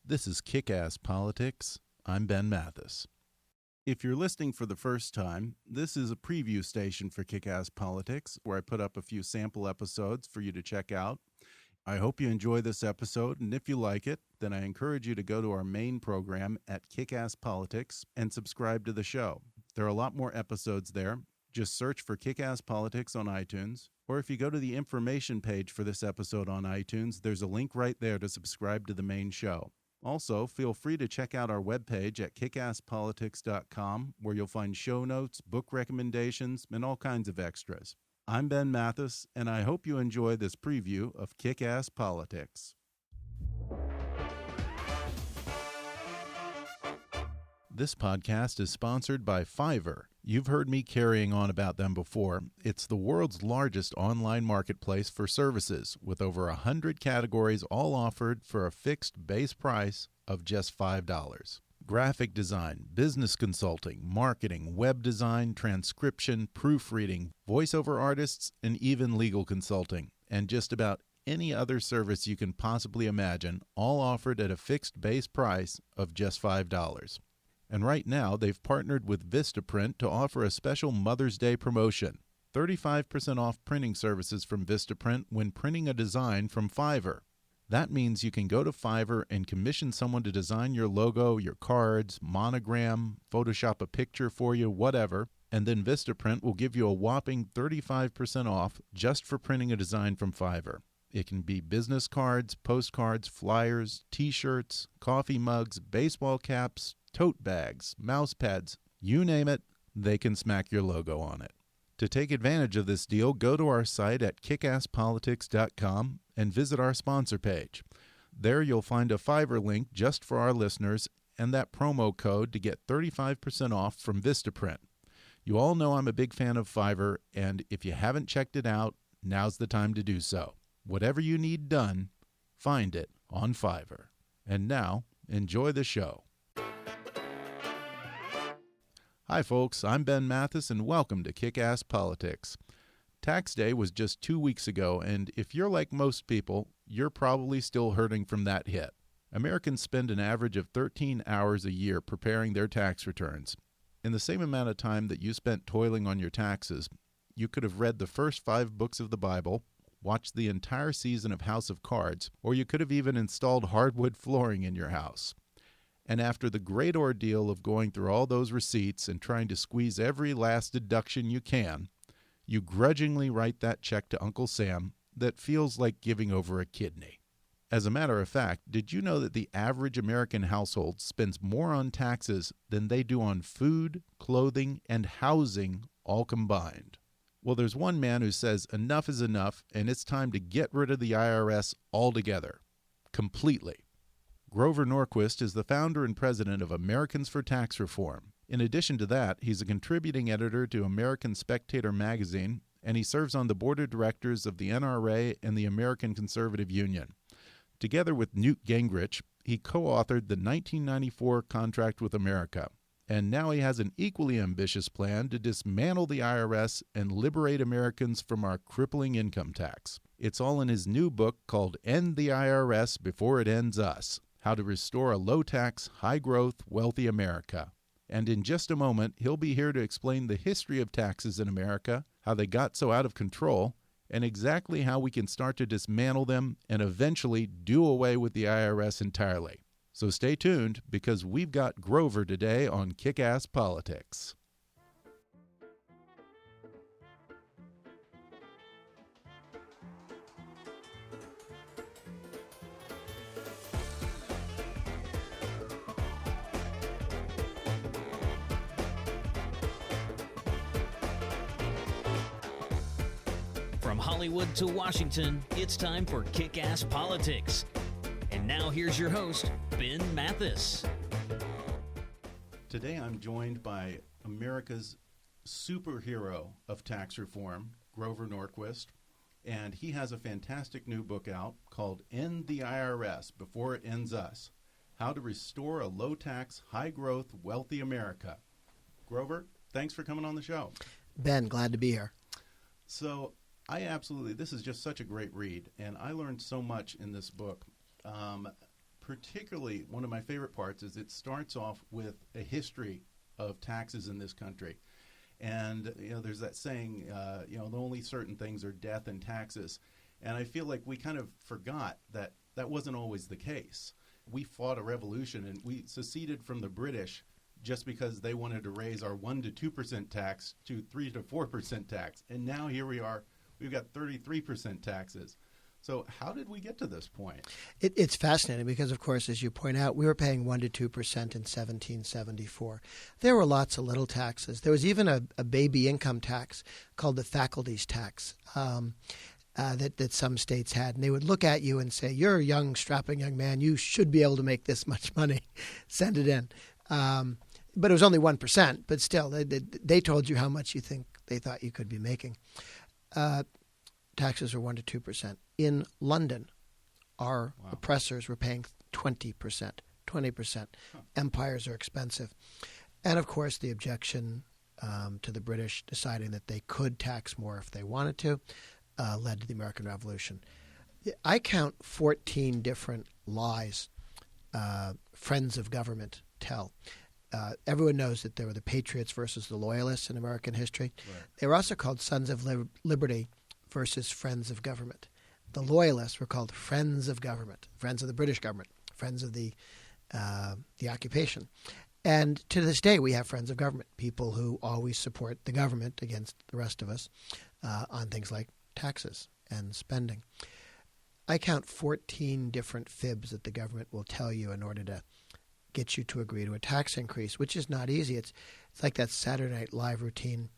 This is Kick-Ass Politics. I'm Ben Mathis. If you're listening for the first time, this is a preview station for Kick-Ass Politics, where I put up a few sample episodes for you to check out. I hope you enjoy this episode, and if you like it, then I encourage you to go to our main program at Kick-Ass Politics and subscribe to the show. There are a lot more episodes there. Just search for Kick-Ass Politics on iTunes, or if you go to the information page for this episode on iTunes, there's a link right there to subscribe to the main show. Also, feel free to check out our webpage at kickasspolitics.com, where you'll find show notes, book recommendations, and all kinds of extras. I'm Ben Mathis, and I hope you enjoy this preview of Kick-Ass Politics. This podcast is sponsored by Fiverr. You've heard me carrying on about them before. It's the world's largest online marketplace for services, with over 100 categories all offered for a fixed base price of just $5. Graphic design, business consulting, marketing, web design, transcription, proofreading, voiceover artists, and even legal consulting, and just about any other service you can possibly imagine, all offered at a fixed base price of just $5. And right now, they've partnered with Vistaprint to offer a special Mother's Day promotion. 35% off printing services from Vistaprint when printing a design from Fiverr. That means you can go to Fiverr and commission someone to design your logo, your cards, monogram, Photoshop a picture for you, whatever, and then Vistaprint will give you a whopping 35% off just for printing a design from Fiverr. It can be business cards, postcards, flyers, t-shirts, coffee mugs, baseball caps, tote bags, mouse pads, you name it, they can smack your logo on it. To take advantage of this deal, go to our site at kickasspolitics.com and visit our sponsor page. There you'll find a Fiverr link just for our listeners and that promo code to get 35% off from Vistaprint. You all know I'm a big fan of Fiverr, and if you haven't checked it out, now's the time to do so. Whatever you need done, find it on Fiverr. And now, enjoy the show. Hi folks, I'm Ben Mathis and welcome to Kick-Ass Politics. Tax Day was just 2 weeks ago, and if you're like most people, you're probably still hurting from that hit. Americans spend an average of 13 hours a year preparing their tax returns. In the same amount of time that you spent toiling on your taxes, you could have read the first 5 books of the Bible, watched the entire season of House of Cards, or you could have even installed hardwood flooring in your house. And after the great ordeal of going through all those receipts and trying to squeeze every last deduction you can, you grudgingly write that check to Uncle Sam that feels like giving over a kidney. As a matter of fact, did you know that the average American household spends more on taxes than they do on food, clothing, and housing all combined? Well, there's one man who says enough is enough and it's time to get rid of the IRS altogether, completely. Grover Norquist is the founder and president of Americans for Tax Reform. In addition to that, he's a contributing editor to American Spectator magazine, and he serves on the board of directors of the NRA and the American Conservative Union. Together with Newt Gingrich, he co-authored the 1994 Contract with America, and now he has an equally ambitious plan to dismantle the IRS and liberate Americans from our crippling income tax. It's all in his new book called End the IRS Before It Ends Us: How to Restore a Low-Tax, High-Growth, Wealthy America. And in just a moment, he'll be here to explain the history of taxes in America, how they got so out of control, and exactly how we can start to dismantle them and eventually do away with the IRS entirely. So stay tuned, because we've got Grover today on Kick-Ass Politics. From Hollywood to Washington, it's time for Kick-Ass Politics. And now here's your host, Ben Mathis. Today I'm joined by America's superhero of tax reform, Grover Norquist, and he has a fantastic new book out called End the IRS Before It Ends Us: How to Restore a Low-Tax, High-Growth, Wealthy America. Grover, thanks for coming on the show. Ben, glad to be here. So this is just such a great read, and I learned so much in this book. particularly one of my favorite parts is it starts off with a history of taxes in this country. And, there's that saying, the only certain things are death and taxes. And I feel like we kind of forgot that that wasn't always the case. We fought a revolution and we seceded from the British just because they wanted to raise our 1% to 2% tax to 3% to 4% tax. And now here we are, we've got 33% taxes. So how did we get to this point? It's fascinating because, of course, as you point out, we were paying 1% to 2% in 1774. There were lots of little taxes. There was even a baby income tax called the faculties tax that some states had. And they would look at you and say, you're a young, strapping young man. You should be able to make this much money. Send it in. But it was only 1%. But still, they told you how much they thought you could be making. Taxes were 1% to 2%. In London, our oppressors were paying 20%, 20%. Huh. Empires are expensive. And, of course, the objection to the British deciding that they could tax more if they wanted to led to the American Revolution. I count 14 different lies friends of government tell. Everyone knows that there were the Patriots versus the Loyalists in American history. Right. They were also called Sons of Liberty versus Friends of Government. The Loyalists were called Friends of Government, friends of the British government, friends of the occupation. And to this day, we have Friends of Government, people who always support the government against the rest of us on things like taxes and spending. I count 14 different fibs that the government will tell you in order to get you to agree to a tax increase, which is not easy. It's like that Saturday Night Live routine,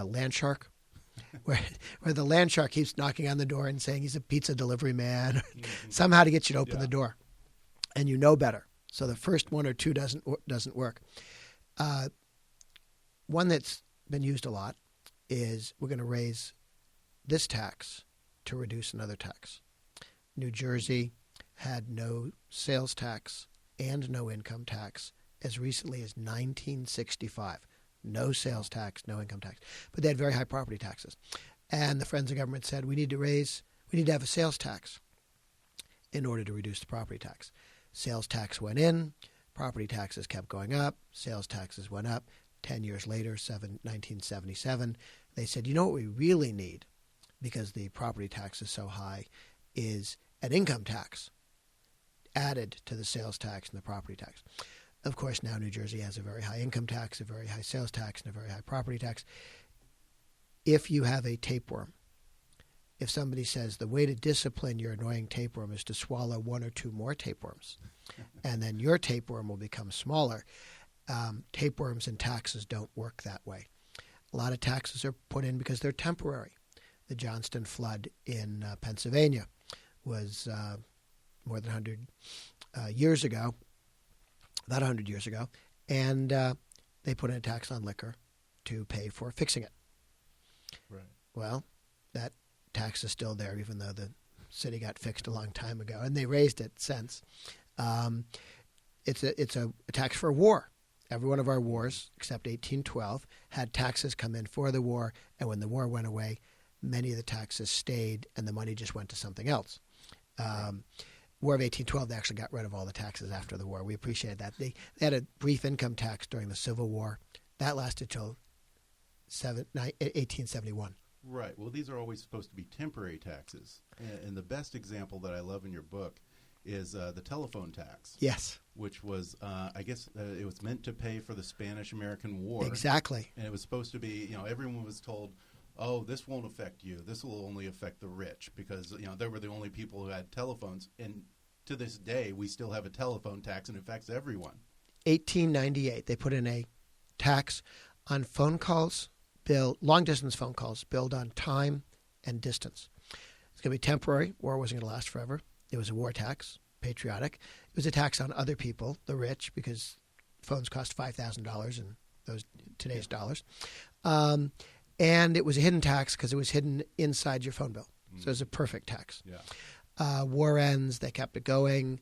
Land Shark, where the land shark keeps knocking on the door and saying he's a pizza delivery man, somehow to get you to open the door, and you know better. So the first one or two doesn't work. One that's been used a lot is we're going to raise this tax to reduce another tax. New Jersey had no sales tax and no income tax as recently as 1965. No sales tax, no income tax. But they had very high property taxes. And the Friends of Government said, we need to have a sales tax in order to reduce the property tax. Sales tax went in, property taxes kept going up, sales taxes went up. 10 years later, 1977, they said, you know what we really need, because the property tax is so high, is an income tax added to the sales tax and the property tax. Of course, now New Jersey has a very high income tax, a very high sales tax, and a very high property tax. If you have a tapeworm, if somebody says the way to discipline your annoying tapeworm is to swallow one or two more tapeworms, and then your tapeworm will become smaller, tapeworms and taxes don't work that way. A lot of taxes are put in because they're temporary. The Johnston flood in Pennsylvania was more than 100 years ago. About 100 years ago, and they put in a tax on liquor to pay for fixing it. Right. Well, that tax is still there, even though the city got fixed a long time ago, and they raised it since. It's a tax for war. Every one of our wars, except 1812, had taxes come in for the war, and when the war went away, many of the taxes stayed, and the money just went to something else. War of 1812, they actually got rid of all the taxes after the war. We appreciated that. They had a brief income tax during the Civil War. That lasted till 1871. Right. Well, these are always supposed to be temporary taxes. And the best example that I love in your book is the telephone tax. Yes. Which was, it was meant to pay for the Spanish-American War. Exactly. And it was supposed to be, everyone was told, oh, this won't affect you. This will only affect the rich because, they were the only people who had telephones. And to this day, we still have a telephone tax and it affects everyone. 1898, they put in a tax on phone calls, long-distance phone calls, billed on time and distance. It's going to be temporary. War wasn't going to last forever. It was a war tax, patriotic. It was a tax on other people, the rich, because phones cost $5,000 in today's dollars. And it was a hidden tax because it was hidden inside your phone bill. So it was a perfect tax. Yeah. War ends. They kept it going.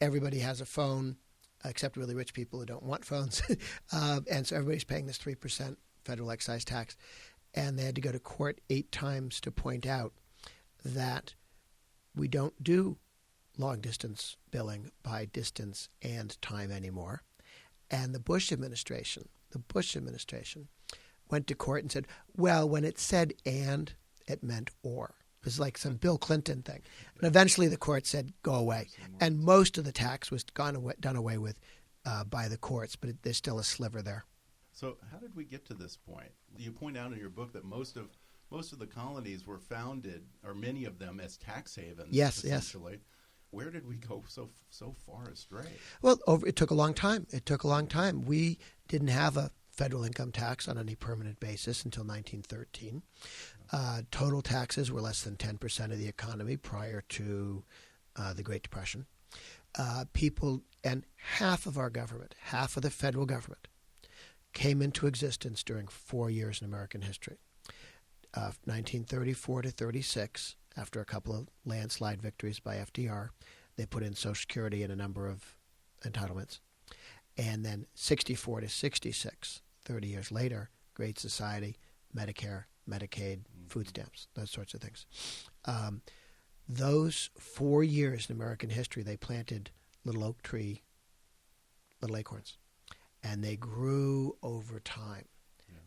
Everybody has a phone, except really rich people who don't want phones. And so everybody's paying this 3% federal excise tax. And they had to go to court 8 times to point out that we don't do long-distance billing by distance and time anymore. And the Bush administration went to court and said, well, when it said and, it meant or. It was like some Bill Clinton thing. And eventually the court said, go away. And most of the tax was done away with by the courts, but there's still a sliver there. So how did we get to this point? You point out in your book that most of the colonies were founded, or many of them, as tax havens. Yes, essentially. Yes. Where did we go so far astray? Well, it took a long time. We didn't have a federal income tax on any permanent basis until 1913. Total taxes were less than 10% of the economy prior to the Great Depression. And half of our government, half of the federal government, came into existence during 4 years in American history. 1934 to 36, after a couple of landslide victories by FDR, they put in Social Security and a number of entitlements. And then 64 to 66, 30 years later, Great Society, Medicare, Medicaid, food stamps, those sorts of things. Those 4 years in American history, they planted little oak tree, little acorns. And they grew over time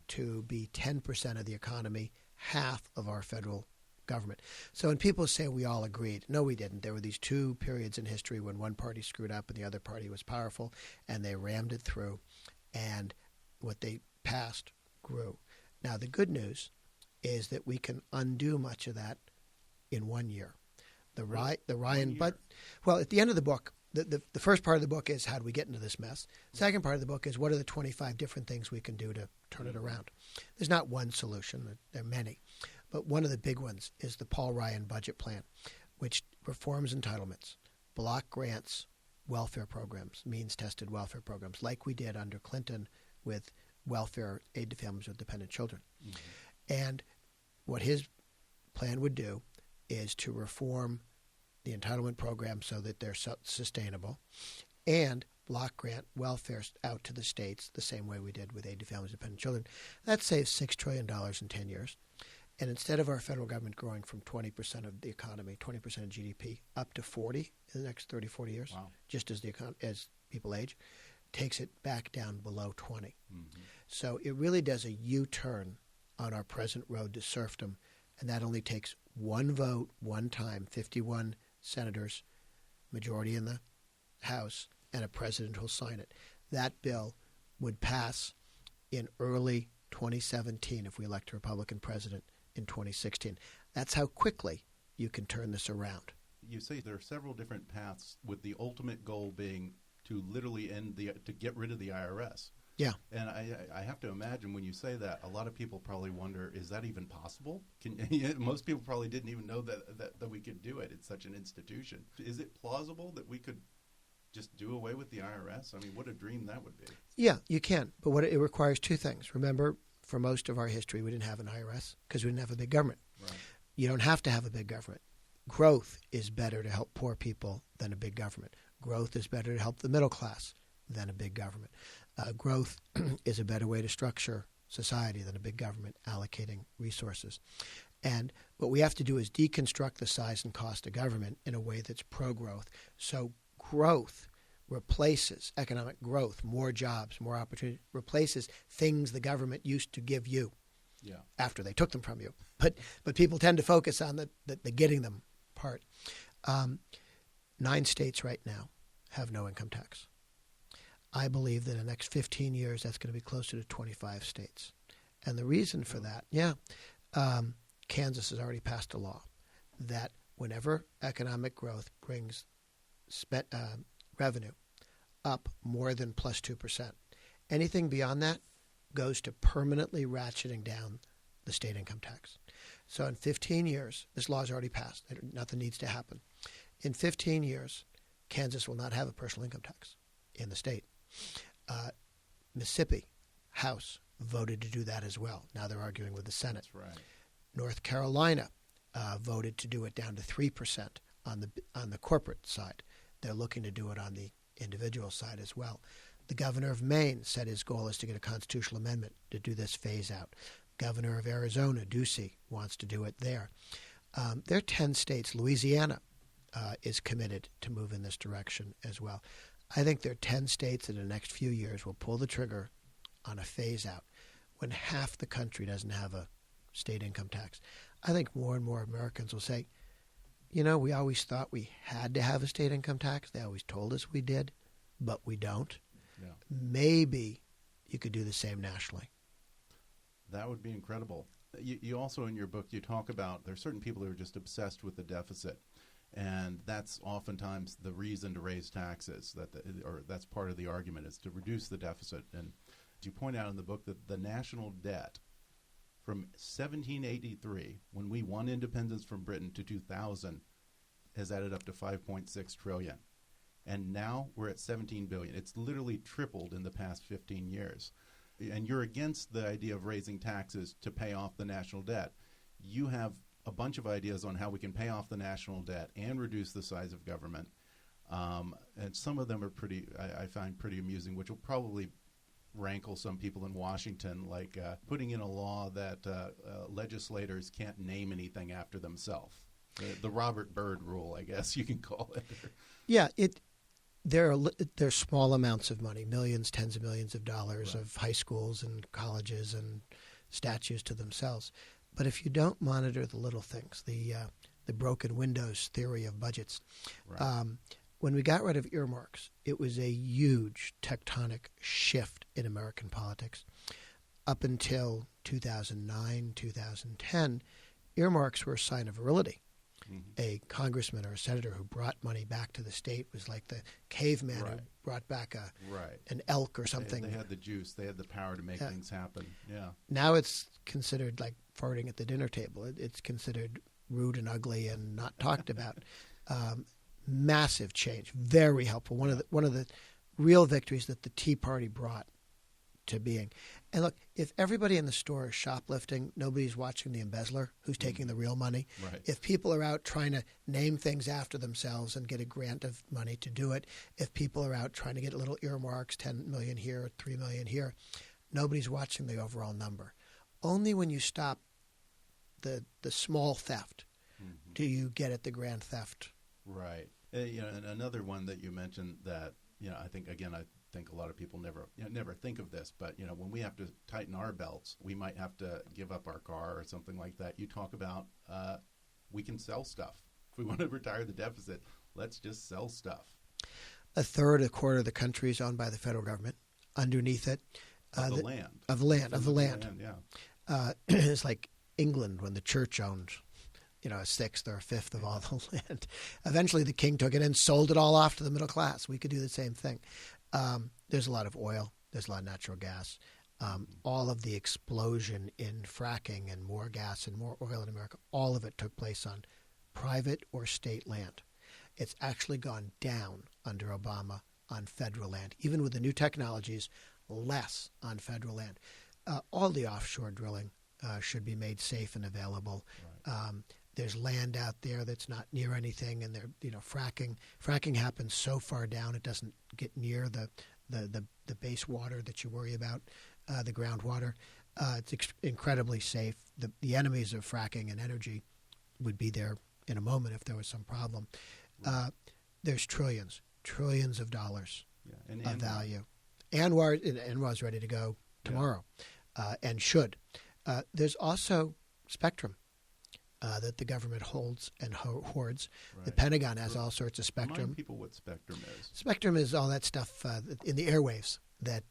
to be 10% of the economy, half of our federal government. So when people say we all agreed, no, we didn't. There were these two periods in history when one party screwed up and the other party was powerful, and they rammed it through, and what they passed grew. Now, the good news is that we can undo much of that in 1 year. Well, at the end of the book, the first part of the book is how do we get into this mess. Second part of the book is what are the 25 different things we can do to turn it around. There's not one solution. There are many. But one of the big ones is the Paul Ryan budget plan, which reforms entitlements, block grants, welfare programs, means-tested welfare programs, like we did under Clinton with welfare aid to families with dependent children. Mm-hmm. And what his plan would do is to reform the entitlement program so that they're sustainable and block grant welfare out to the states the same way we did with aid to families with dependent children. That saves $6 trillion in 10 years. And instead of our federal government growing from 20% of the economy, 20% of GDP, up to 40 in the next 30, 40 years, just as as people age, takes it back down below 20. Mm-hmm. So it really does a U-turn on our present road to serfdom, and that only takes one vote, one time, 51 senators, majority in the House, and a president who'll sign it. That bill would pass in early 2017 if we elect a Republican president in 2016. That's how quickly you can turn this around. You say there are several different paths, with the ultimate goal being to literally to get rid of the IRS. Yeah. And I have to imagine when you say that, a lot of people probably wonder, is that even possible? Most people probably didn't even know that we could do it. It's such an institution. Is it plausible that we could just do away with the IRS? I mean, what a dream that would be. Yeah, you can. But it requires two things. Remember, for most of our history, we didn't have an IRS because we didn't have a big government. Right. You don't have to have a big government. Growth is better to help poor people than a big government. Growth is better to help the middle class than a big government. Growth is a better way to structure society than a big government allocating resources. And what we have to do is deconstruct the size and cost of government in a way that's pro-growth. So growth replaces economic growth, more jobs, more opportunity, replaces things the government used to give you after they took them from you. But people tend to focus on the getting them part. 9 states right now have no income tax. I believe that in the next 15 years, that's going to be closer to 25 states. And the reason for that, Kansas has already passed a law that whenever economic growth brings revenue up more than plus 2%, anything beyond that goes to permanently ratcheting down the state income tax. So in 15 years, this law is already passed. Nothing needs to happen. In 15 years, Kansas will not have a personal income tax in the state. Mississippi House voted to do that as well. Now they're arguing with the Senate. That's right. North Carolina voted to do it down to 3% on the corporate side. They're looking to do it on the individual side as well. The governor of Maine said his goal is to get a constitutional amendment to do this phase out. Governor of Arizona, Ducey, wants to do it there. There are 10 states. Louisiana is committed to move in this direction as well. I think there are 10 states in the next few years will pull the trigger on a phase-out when half the country doesn't have a state income tax. I think more and more Americans will say, we always thought we had to have a state income tax. They always told us we did, but we don't. Yeah. Maybe you could do the same nationally. That would be incredible. You also, in your book, you talk about there are certain people who are just obsessed with the deficit. And that's oftentimes the reason to raise taxes, or that's part of the argument, is to reduce the deficit. And you point out in the book that the national debt from 1783, when we won independence from Britain, to 2000, has added up to $5.6 trillion. And now we're at $17 billion. It's literally tripled in the past 15 years. And you're against the idea of raising taxes to pay off the national debt. You have a bunch of ideas on how we can pay off the national debt and reduce the size of government. And some of them are I find pretty amusing, which will probably rankle some people in Washington, like putting in a law that legislators can't name anything after themselves. The Robert Byrd rule, I guess you can call it. Yeah, there are small amounts of money, millions, tens of millions of dollars, right, of high schools and colleges and statues to themselves. But if you don't monitor the little things, the broken windows theory of budgets, right, when we got rid of earmarks, it was a huge tectonic shift in American politics. Up until 2009, 2010, earmarks were a sign of virility. Mm-hmm. A congressman or a senator who brought money back to the state was like the caveman, right, who brought back an elk or something. They had the juice. They had the power to make things happen. Yeah. Now it's considered like farting at the dinner table. It's considered rude and ugly and not talked about. Massive change, very helpful. One of the real victories that the Tea Party brought to being. And look, if everybody in the store is shoplifting, nobody's watching the embezzler who's taking the real money. Right. If people are out trying to name things after themselves and get a grant of money to do it, if people are out trying to get little earmarks, 10 million here, 3 million here, nobody's watching the overall number. Only when you stop the small theft do you get at the grand theft. Right. And another one that you mentioned that, I think a lot of people never think of this, but when we have to tighten our belts, we might have to give up our car or something like that. You talk about we can sell stuff. If we want to retire the deficit, let's just sell stuff. A third, a quarter of the country is owned by the federal government. Underneath it, Of the land. Yeah. It's like England when the church owned a sixth or a fifth of all the land. Eventually the king took it and sold it all off to the middle class. We could do the same thing. There's a lot of oil. There's a lot of natural gas. All of the explosion in fracking and more gas and more oil in America, all of it took place on private or state land. It's actually gone down under Obama on federal land. Even with the new technologies, less on federal land. All the offshore drilling should be made safe and available. Right. There's land out there that's not near anything, and fracking happens so far down it doesn't get near the base water that you worry about, the groundwater. It's incredibly safe. The enemies of fracking and energy would be there in a moment if there was some problem. There's trillions of dollars of value. ANWR's ready to go tomorrow, and should. There's also spectrum that the government holds and hoards. Right. The Pentagon has all sorts of spectrum. Remind people what spectrum is. Spectrum is all that stuff in the airwaves that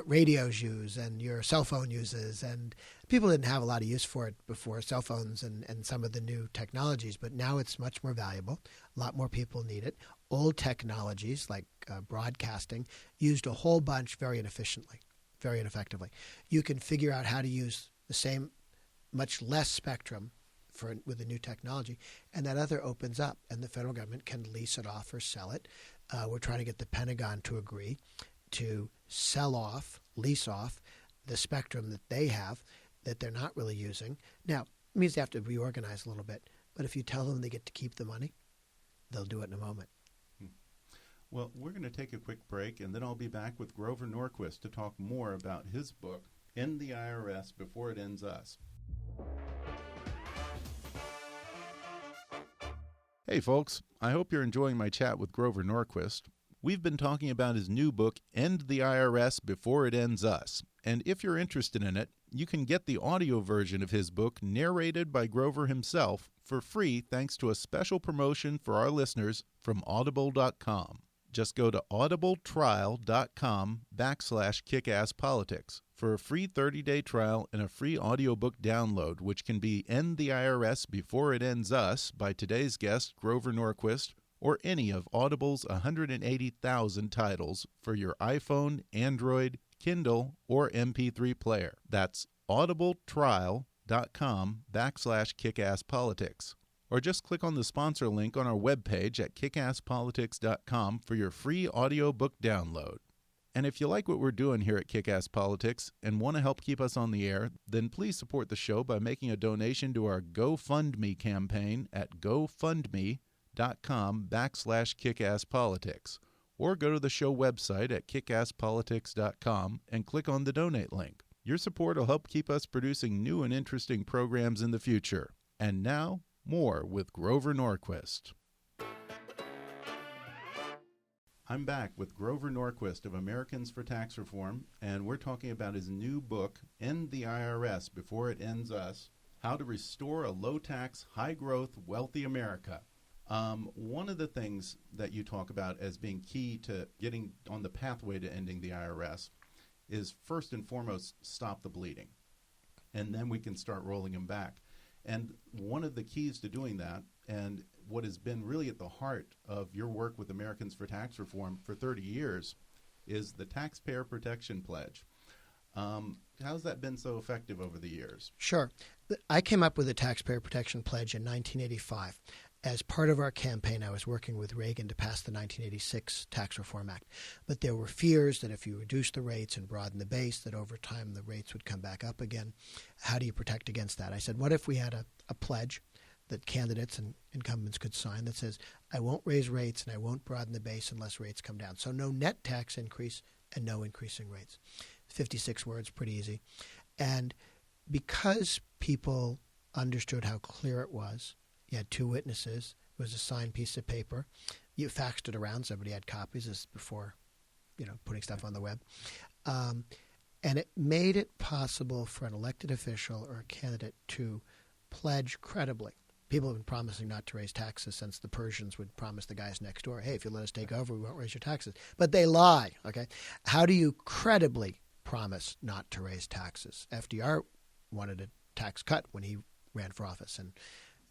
radios use and your cell phone uses. And people didn't have a lot of use for it before cell phones and some of the new technologies, but now it's much more valuable. A lot more people need it. Old technologies like broadcasting used a whole bunch very inefficiently, very ineffectively. You can figure out how to use the same, much less spectrum with the new technology, and that other opens up, and the federal government can lease it off or sell it. We're trying to get the Pentagon to agree to lease off the spectrum that they have that they're not really using. Now, it means they have to reorganize a little bit, but if you tell them they get to keep the money, they'll do it in a moment. Well, we're going to take a quick break, and then I'll be back with Grover Norquist to talk more about his book, End the IRS Before It Ends Us. Hey folks, I hope you're enjoying my chat with Grover Norquist. We've been talking about his new book, End the IRS Before It Ends Us. And if you're interested in it, you can get the audio version of his book narrated by Grover himself for free thanks to a special promotion for our listeners from audible.com. Just go to audibletrial.com/kickasspolitics for a free 30-day trial and a free audiobook download, which can be End the IRS Before It Ends Us by today's guest, Grover Norquist, or any of Audible's 180,000 titles for your iPhone, Android, Kindle, or MP3 player. That's audibletrial.com/kickasspolitics. Or just click on the sponsor link on our webpage at kickasspolitics.com for your free audiobook download. And if you like what we're doing here at Kick-Ass Politics and want to help keep us on the air, then please support the show by making a donation to our GoFundMe campaign at gofundme.com/kickasspolitics. Or go to the show website at kickasspolitics.com and click on the donate link. Your support will help keep us producing new and interesting programs in the future. And now, more with Grover Norquist. I'm back with Grover Norquist of Americans for Tax Reform, and we're talking about his new book, End the IRS Before It Ends Us, How to Restore a Low-Tax, High-Growth, Wealthy America. One of the things that you talk about as being key to getting on the pathway to ending the IRS is first and foremost, stop the bleeding. And then we can start rolling them back. And one of the keys to doing that, and what has been really at the heart of your work with Americans for Tax Reform for 30 years, is the Taxpayer Protection Pledge. How's that been so effective over the years? Sure. I came up with the Taxpayer Protection Pledge in 1985. As part of our campaign, I was working with Reagan to pass the 1986 Tax Reform Act. But there were fears that if you reduce the rates and broaden the base, that over time the rates would come back up again. How do you protect against that? I said, what if we had a pledge that candidates and incumbents could sign that says, I won't raise rates and I won't broaden the base unless rates come down. So no net tax increase and no increasing rates. 56 words, pretty easy. And because people understood how clear it was, you had two witnesses. It was a signed piece of paper. You faxed it around. Somebody had copies. This is before, putting stuff on the web. And it made it possible for an elected official or a candidate to pledge credibly. People have been promising not to raise taxes since the Persians would promise the guys next door, hey, if you let us take over, we won't raise your taxes. But they lie, okay? How do you credibly promise not to raise taxes? FDR wanted a tax cut when he ran for office in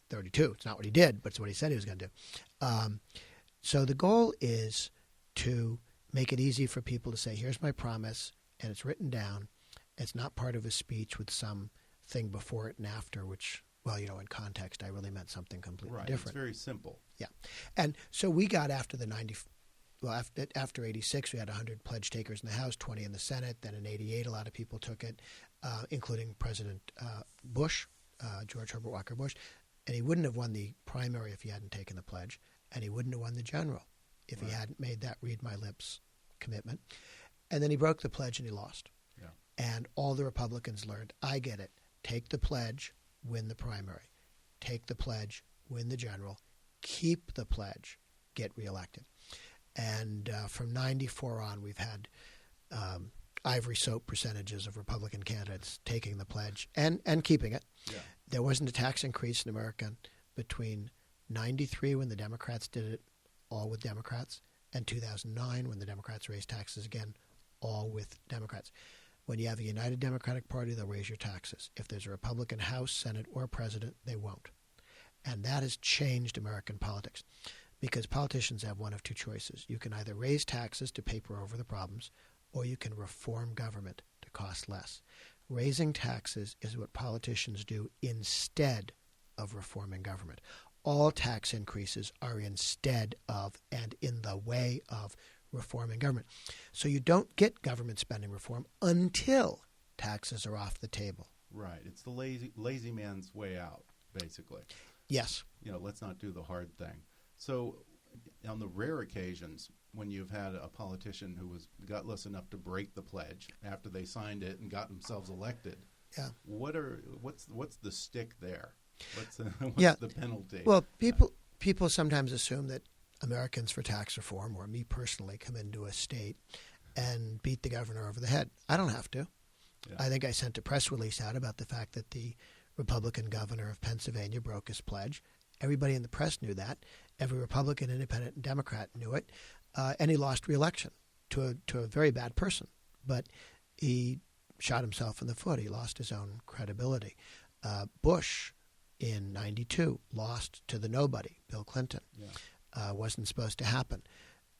32. It's not what he did, but it's what he said he was going to do. So the goal is to make it easy for people to say, here's my promise, and it's written down. It's not part of a speech with some thing before it and after, which, in context, I really meant something completely different. It's very simple. Yeah. And so we got after 86, we had 100 pledge takers in the House, 20 in the Senate. Then in 88, a lot of people took it, including President Bush, George Herbert Walker Bush. And he wouldn't have won the primary if he hadn't taken the pledge, and he wouldn't have won the general if he hadn't made that read my lips commitment. And then he broke the pledge and he lost. Yeah. And all the Republicans learned, I get it. Take the pledge, win the primary. Take the pledge, win the general. Keep the pledge, get reelected. And from 94 on, we've had ivory soap percentages of Republican candidates taking the pledge and keeping it. Yeah. There wasn't a tax increase in America between 93 when the Democrats did it, all with Democrats, and 2009 when the Democrats raised taxes again, all with Democrats. When you have a united Democratic Party, they'll raise your taxes. If there's a Republican House, Senate, or President, they won't. And that has changed American politics because politicians have one of two choices. You can either raise taxes to paper over the problems, or you can reform government to cost less. Raising taxes is what politicians do instead of reforming government. All tax increases are instead of and in the way of reforming government. So you don't get government spending reform until taxes are off the table. Right. It's the lazy man's way out, basically. Yes. Let's not do the hard thing. So on the rare occasions when you've had a politician who was gutless enough to break the pledge after they signed it and got themselves elected, what's the stick there? What's the penalty? Well, people sometimes assume that Americans for Tax Reform, or me personally, come into a state and beat the governor over the head. I don't have to. Yeah. I think I sent a press release out about the fact that the Republican governor of Pennsylvania broke his pledge. Everybody in the press knew that. Every Republican, Independent, and Democrat knew it. And he lost re-election to a very bad person. But he shot himself in the foot. He lost his own credibility. Bush in 92 lost to the nobody, Bill Clinton. Yeah. Wasn't supposed to happen.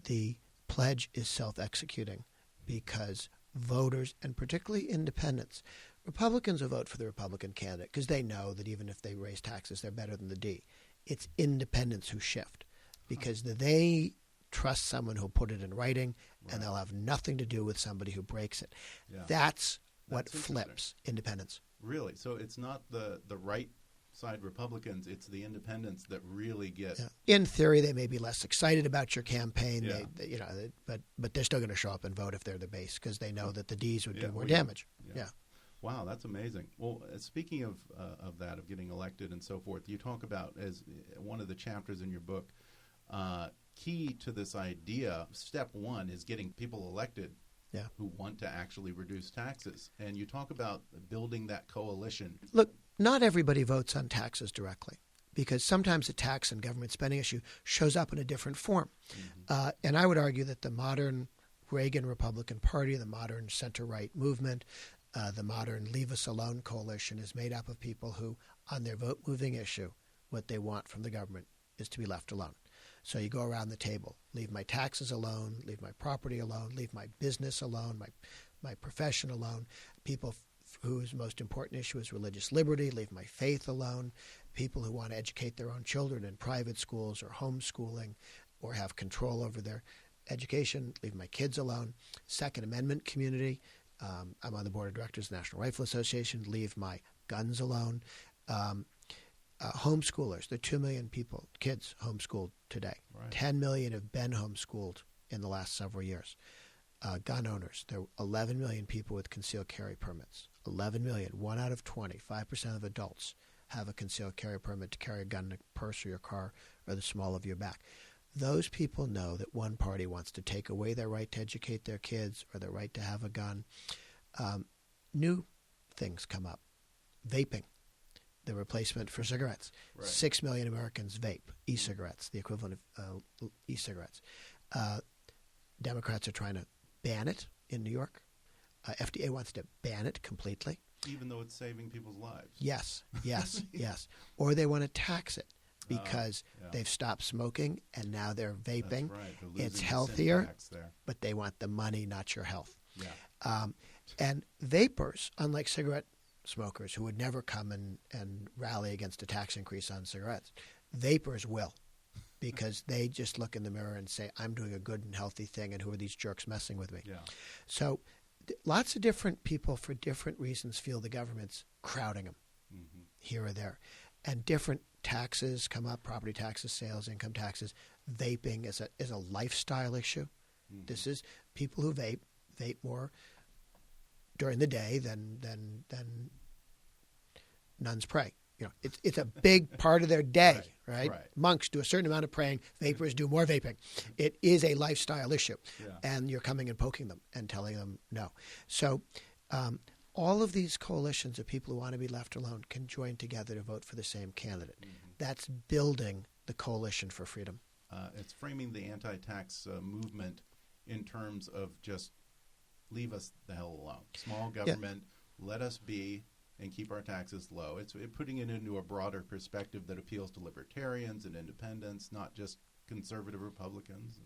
The pledge is self-executing because voters, and particularly independents, Republicans will vote for the Republican candidate because they know that even if they raise taxes, they're better than the D. It's independents who shift because they trust someone who'll put it in writing, and they'll have nothing to do with somebody who breaks it. Yeah. That's what flips independents. Really? So it's not the right side Republicans, it's the independents that really get... Yeah. In theory, they may be less excited about your campaign, Yeah. but they're still going to show up and vote if they're the base because they know that the Ds would do more well, damage. Yeah. Wow, that's amazing. Well, speaking of that, of getting elected and so forth, you talk about, as one of the chapters in your book, key to this idea, step one is getting people elected who want to actually reduce taxes. And you talk about building that coalition. Look, not everybody votes on taxes directly because sometimes the tax and government spending issue shows up in a different form. Mm-hmm. And I would argue that the modern Reagan Republican Party, the modern center-right movement, the modern Leave Us Alone coalition is made up of people who, on their vote-moving issue, what they want from the government is to be left alone. So you go around the table, leave my taxes alone, leave my property alone, leave my business alone, my profession alone. People whose most important issue is religious liberty, leave my faith alone. People who want to educate their own children in private schools or homeschooling or have control over their education, leave my kids alone. Second Amendment community, I'm on the board of directors of the National Rifle Association, leave my guns alone. Homeschoolers, there are 2 million kids homeschooled today. Right. 10 million have been homeschooled in the last several years. Gun owners, there are 11 million people with concealed carry permits. 11 million, 1 out of 20, 5% of adults have a concealed carry permit to carry a gun in a purse or your car or the small of your back. Those people know that one party wants to take away their right to educate their kids or their right to have a gun. New things come up. Vaping, the replacement for cigarettes. Right. 6 million Americans vape e-cigarettes, the equivalent of e-cigarettes. Democrats are trying to ban it in New York. FDA wants to ban it completely. Even though it's saving people's lives. Yes. Or they want to tax it because they've stopped smoking and now they're vaping. That's right. They're losing It's the healthier, tax there. but they want the money, not your health. Yeah. And vapors, unlike cigarette smokers who would never come and rally against a tax increase on cigarettes, vapors will, because they just look in the mirror and say, I'm doing a good and healthy thing, and who are these jerks messing with me? Yeah. So lots of different people for different reasons feel the government's crowding them here or there. And different taxes come up, property taxes, sales, income taxes. Vaping is a lifestyle issue. Mm-hmm. This is people who vape more during the day than nuns pray. You know, it's a big part of their day, right? Monks do a certain amount of praying. Vapors do more vaping. It is a lifestyle issue, and you're coming and poking them and telling them no. So all of these coalitions of people who want to be left alone can join together to vote for the same candidate. Mm-hmm. That's building the coalition for freedom. It's framing the anti-tax movement in terms of just leave us the hell alone. Small government, let us be and keep our taxes low. It's putting it into a broader perspective that appeals to libertarians and independents, not just conservative Republicans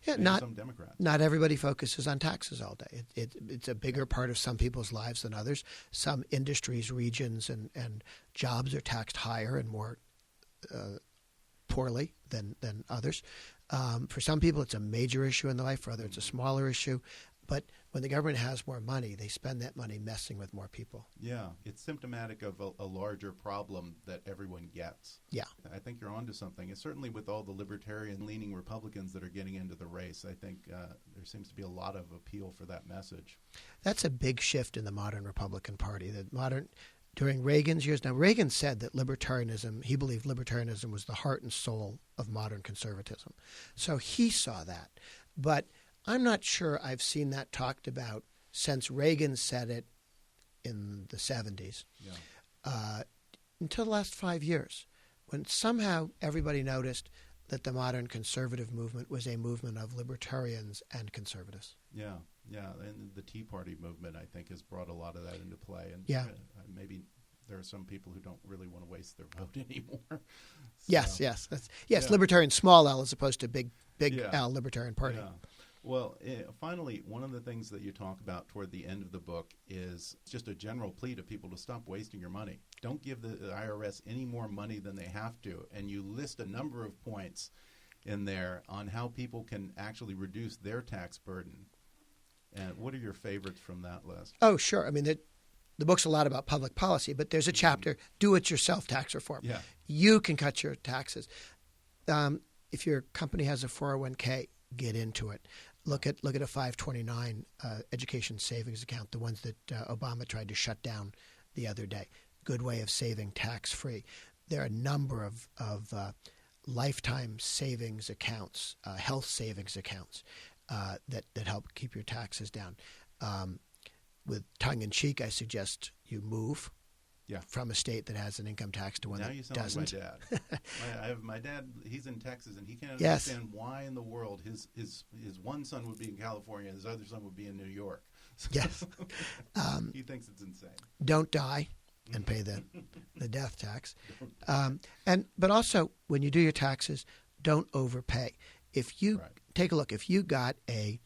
and some Democrats. Not everybody focuses on taxes all day. It's a bigger part of some people's lives than others. Some industries, regions, and jobs are taxed higher and more poorly than others. For some people, it's a major issue in their life. For others, it's a smaller issue. But when the government has more money, they spend that money messing with more people. Yeah, it's symptomatic of a larger problem that everyone gets. Yeah. I think you're onto something. And certainly with all the libertarian-leaning Republicans that are getting into the race, I think there seems to be a lot of appeal for that message. That's a big shift in the modern Republican Party. The modern during Reagan's years. Now, Reagan said that libertarianism, he believed libertarianism was the heart and soul of modern conservatism. So he saw that. But I'm not sure I've seen that talked about since Reagan said it in the 70s until the last 5 years, when somehow everybody noticed that the modern conservative movement was a movement of libertarians and conservatives. Yeah, and the Tea Party movement, I think, has brought a lot of that into play. And maybe there are some people who don't really want to waste their vote anymore. So, Yes, libertarian small L as opposed to big L libertarian party. Yeah. Well, finally, one of the things that you talk about toward the end of the book is just a general plea to people to stop wasting your money. Don't give the IRS any more money than they have to. And you list a number of points in there on how people can actually reduce their tax burden. And what are your favorites from that list? Oh, sure. I mean, the book's a lot about public policy, but there's a chapter, do-it-yourself tax reform. Yeah. You can cut your taxes. If your company has a 401k, get into it. Look at a 529 education savings account, the ones that Obama tried to shut down the other day. Good way of saving tax-free. There are a number of lifetime savings accounts, health savings accounts that help keep your taxes down. With tongue-in-cheek, I suggest you move from a state that has an income tax to one now that you sound doesn't. like my dad. I have my dad, he's in Texas, and he can't understand why in the world his one son would be in California and his other son would be in New York. Yes. He thinks it's insane. Don't die and pay the death tax. But also, when you do your taxes, don't overpay. If you take a look, if you got a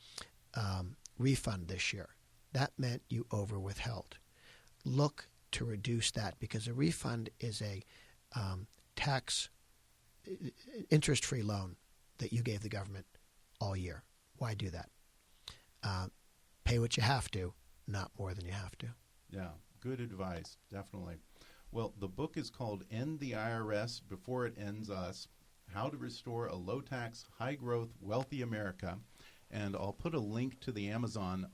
refund this year, that meant you over-withheld. Look to reduce that, because a refund is a tax interest-free loan that you gave the government all year. Why do that? Pay what you have to, not more than you have to. Yeah, good advice, definitely. Well, the book is called End the IRS Before It Ends Us, How to Restore a Low-Tax, High-Growth, Wealthy America. And I'll put a link to the Amazon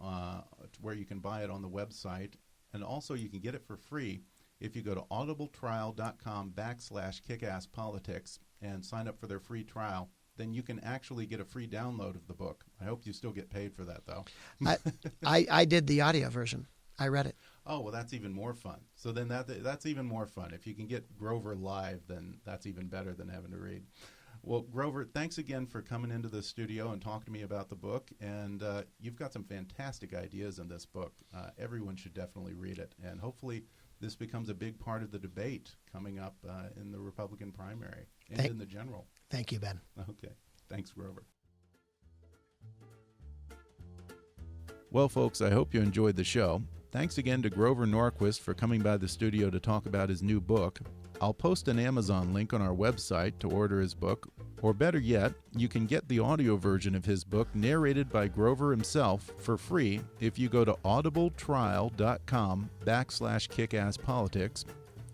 where you can buy it on the website. And also you can get it for free if you go to audibletrial.com/kickasspolitics and sign up for their free trial. Then you can actually get a free download of the book. I hope you still get paid for that, though. I did the audio version. I read it. Oh, well, that's even more fun. So then that's even more fun. If you can get Grover live, then that's even better than having to read. Well, Grover, thanks again for coming into the studio and talking to me about the book. And you've got some fantastic ideas in this book. Everyone should definitely read it. And hopefully this becomes a big part of the debate coming up in the Republican primary and in the general. Thank you, Ben. Okay. Thanks, Grover. Well, folks, I hope you enjoyed the show. Thanks again to Grover Norquist for coming by the studio to talk about his new book. I'll post an Amazon link on our website to order his book, or better yet, you can get the audio version of his book narrated by Grover himself for free if you go to audibletrial.com/kickasspolitics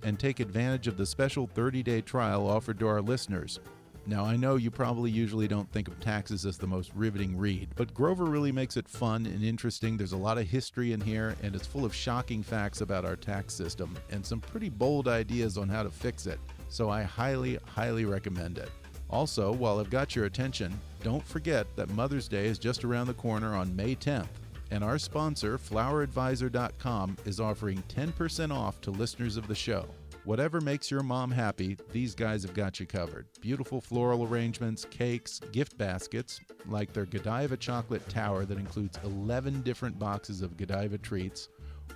and take advantage of the special 30-day trial offered to our listeners. Now, I know you probably usually don't think of taxes as the most riveting read, but Grover really makes it fun and interesting. There's a lot of history in here, and it's full of shocking facts about our tax system and some pretty bold ideas on how to fix it. So I highly, highly recommend it. Also, while I've got your attention, don't forget that Mother's Day is just around the corner on May 10th, and our sponsor, FlowerAdvisor.com, is offering 10% off to listeners of the show. Whatever makes your mom happy, these guys have got you covered. Beautiful floral arrangements, cakes, gift baskets, like their Godiva chocolate tower that includes 11 different boxes of Godiva treats,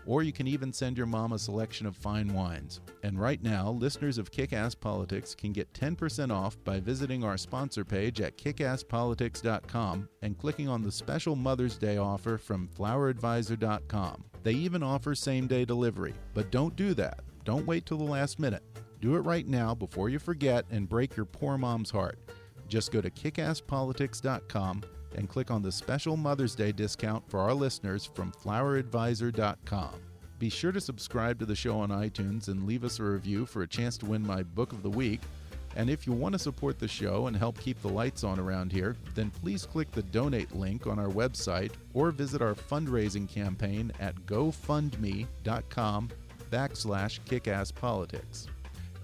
or you can even send your mom a selection of fine wines. And right now, listeners of Kick-Ass Politics can get 10% off by visiting our sponsor page at kickasspolitics.com and clicking on the special Mother's Day offer from floweradvisor.com. They even offer same-day delivery, but don't do that. Don't wait till the last minute. Do it right now before you forget and break your poor mom's heart. Just go to kickasspolitics.com and click on the special Mother's Day discount for our listeners from floweradvisor.com. Be sure to subscribe to the show on iTunes and leave us a review for a chance to win my book of the week. And if you want to support the show and help keep the lights on around here, then please click the donate link on our website or visit our fundraising campaign at gofundme.com/KickAssPolitics. /kickasspolitics.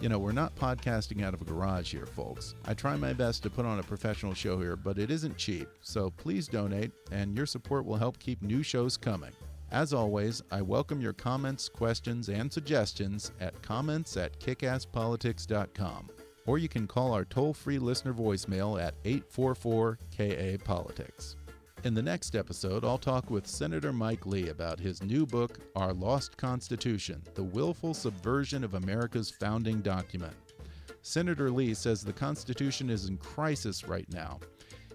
You know, we're not podcasting out of a garage here, folks. I try my best to put on a professional show here, but it isn't cheap, so please donate, and your support will help keep new shows coming. As always, I welcome your comments, questions, and suggestions at comments@kickasspolitics.com, or you can call our toll-free listener voicemail at 844-KA-POLITICS. In the next episode, I'll talk with Senator Mike Lee about his new book, Our Lost Constitution, The Willful Subversion of America's Founding Document. Senator Lee says the Constitution is in crisis right now.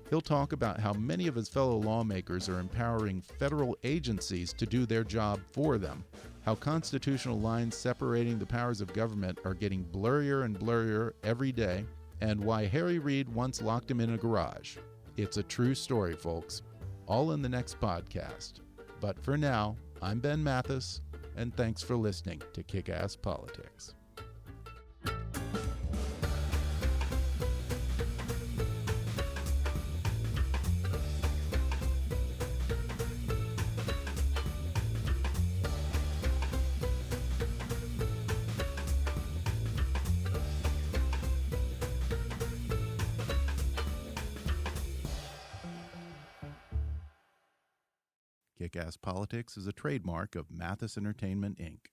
He'll talk about how many of his fellow lawmakers are empowering federal agencies to do their job for them, how constitutional lines separating the powers of government are getting blurrier and blurrier every day, and why Harry Reid once locked him in a garage. It's a true story, folks. All in the next podcast. But for now, I'm Ben Mathis, and thanks for listening to Kick-Ass Politics. Kick-Ass Politics is a trademark of Mathis Entertainment, Inc.